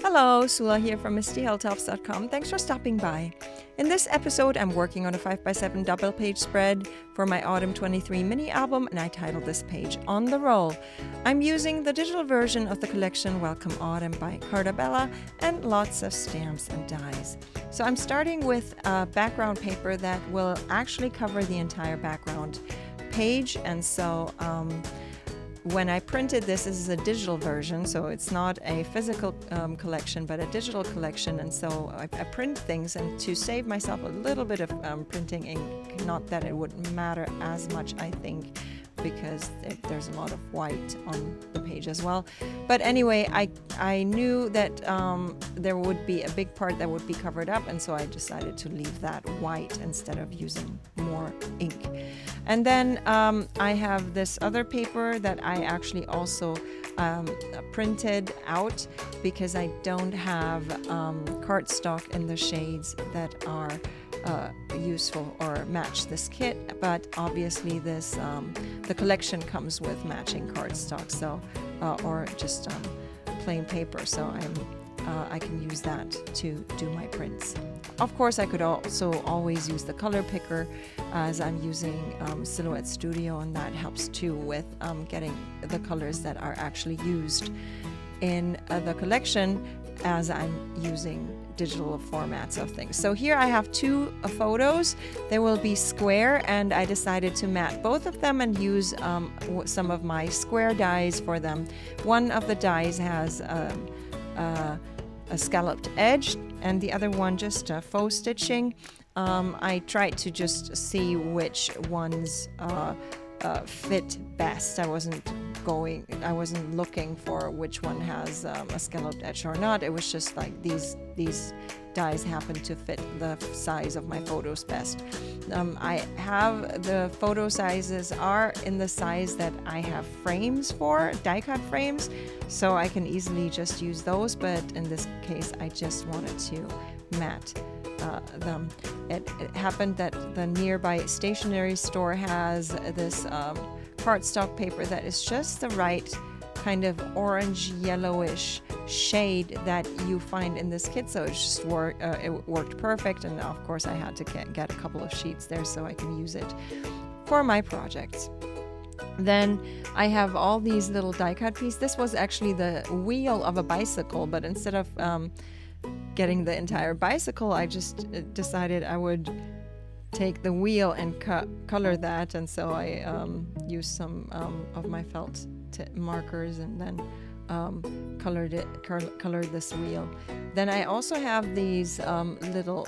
Hello, Sula here from MistyHealthHelps.com. Thanks for stopping by. In this episode, I'm working on a 5x7 double page spread for my Autumn 23 mini album, and I titled this page On the Roll. I'm using the digital version of the collection Welcome Autumn by Carta Bella and lots of stamps and dies. So I'm starting with a background paper that will actually cover the entire background page, and so when I printed this is a digital version, so it's not a physical collection, but a digital collection. And so I print things, and to save myself a little bit of printing ink, not that it would matter as much, I think, because there's a lot of white on the page as well. But anyway, I knew that there would be a big part that would be covered up, and so I decided to leave that white instead of using more ink. And then I have this other paper that I actually also printed out because I don't have cardstock in the shades that are useful or match this kit, but obviously this the collection comes with matching cardstock, so or just plain paper, so I can use that to do my prints. Of course, I could also always use the color picker, as I'm using Silhouette Studio, and that helps too with getting the colors that are actually used in the collection as I'm using digital formats of things. So here I have two photos. They will be square, and I decided to mat both of them and use some of my square dies for them. One of the dies has a scalloped edge, and the other one just faux stitching. I tried to just see which ones fit best. I wasn't looking for which one has a scalloped edge or not. It was just like these dies happen to fit the size of my photos best. I have the photo sizes are in the size that I have frames for, die cut frames, so I can easily just use those, but in this case I just wanted to mat them. It happened that the nearby stationery store has this cardstock paper that is just the right kind of orange yellowish shade that you find in this kit, so it just it worked perfect. And of course I had to get a couple of sheets there so I can use it for my projects. Then I have all these little die cut pieces. This was actually the wheel of a bicycle, but instead of getting the entire bicycle, I just decided I would take the wheel and color that, and so I used some of my felt markers and then colored this wheel. Then I also have these little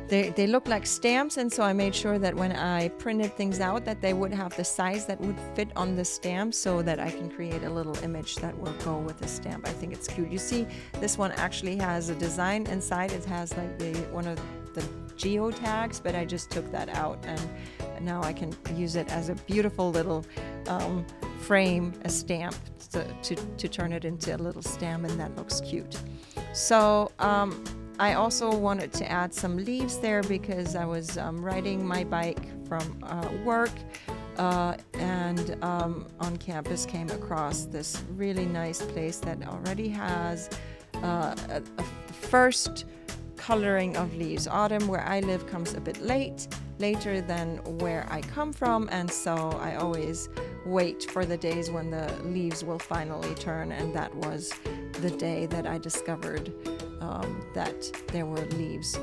they look like stamps, and so I made sure that when I printed things out that they would have the size that would fit on the stamp, so that I can create a little image that will go with the stamp. I think it's cute. You see, this one actually has a design inside. It has like one of the geo tags, but I just took that out, and now I can use it as a beautiful little frame, a stamp, to turn it into a little stamp, and that looks cute. So I also wanted to add some leaves there because I was riding my bike from work and on campus came across this really nice place that already has a first coloring of leaves. Autumn, where I live, comes a bit later than where I come from, and so I always wait for the days when the leaves will finally turn, and that was the day that I discovered that there were leaves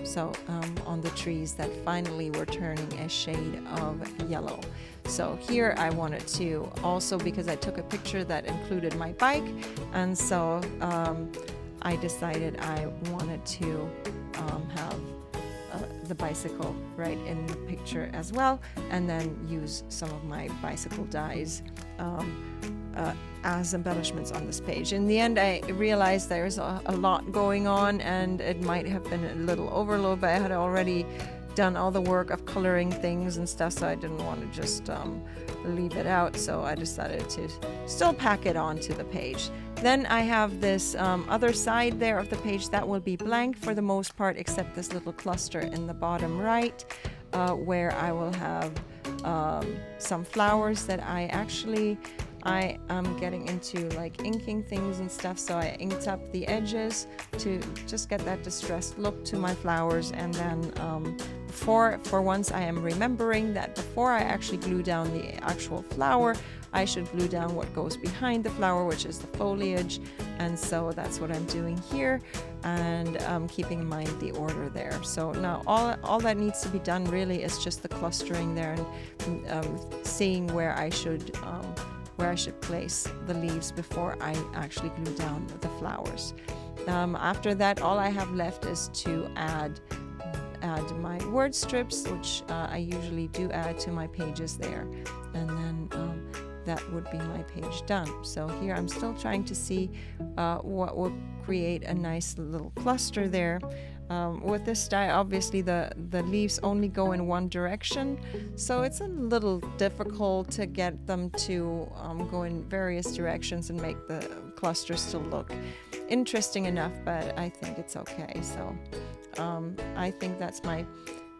on the trees that finally were turning a shade of yellow. So here I wanted to also, because I took a picture that included my bike, and so I decided I wanted to have the bicycle right in the picture as well, and then use some of my bicycle dies as embellishments on this page. In the end, I realized there's a lot going on, and it might have been a little overload, but I had already done all the work of coloring things and stuff, so I didn't want to just leave it out, so I decided to still pack it onto the page. Then I have this other side there of the page that will be blank for the most part, except this little cluster in the bottom right, where I will have some flowers that I actually I am getting into like inking things and stuff, so I inked up the edges to just get that distressed look to my flowers. And then for once I am remembering that before I actually glue down the actual flower, I should glue down what goes behind the flower, which is the foliage. And so that's what I'm doing here, and keeping in mind the order there. So now all that needs to be done really is just the clustering there, and seeing where I should place the leaves before I actually glue down the flowers. After that, all I have left is to add my word strips, which I usually do add to my pages there, and then that would be my page done. So here I'm still trying to see what will create a nice little cluster there. With this die, obviously the leaves only go in one direction, so it's a little difficult to get them to go in various directions and make the cluster still look interesting enough, but I think it's okay. So I think that's my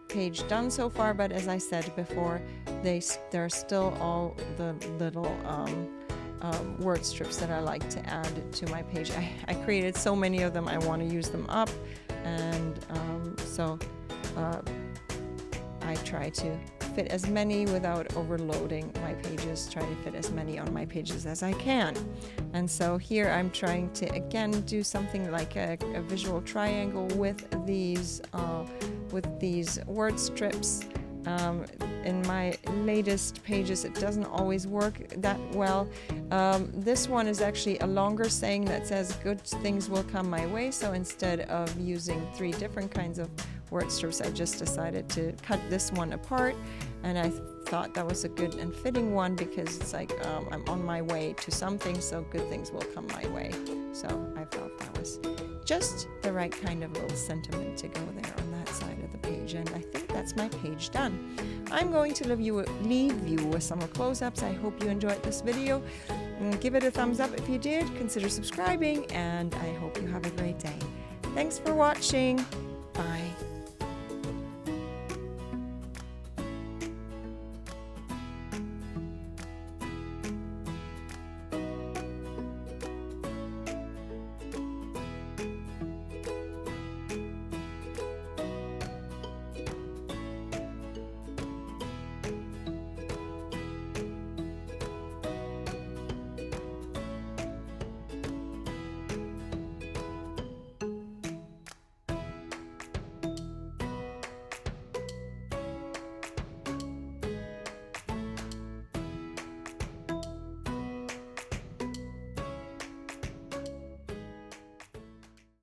page done so far, but as I said before, there are still all the little word strips that I like to add to my page. I created so many of them, I want to use them up, and so I try to fit as many without overloading my pages, try to fit as many on my pages as I can. And so here I'm trying to again do something like a visual triangle with these word strips. In my latest pages it doesn't always work that well. This one is actually a longer saying that says good things will come my way, so instead of using 3 different kinds of word strips, I just decided to cut this one apart, and I thought that was a good and fitting one because it's like I'm on my way to something, so good things will come my way. So I felt that was just the right kind of little sentiment to go there on that side of the page, and I think that's my page done. I'm going to leave you with some close-ups. I hope you enjoyed this video. Give it a thumbs up if you did, consider subscribing, and I hope you have a great day. Thanks for watching. Bye.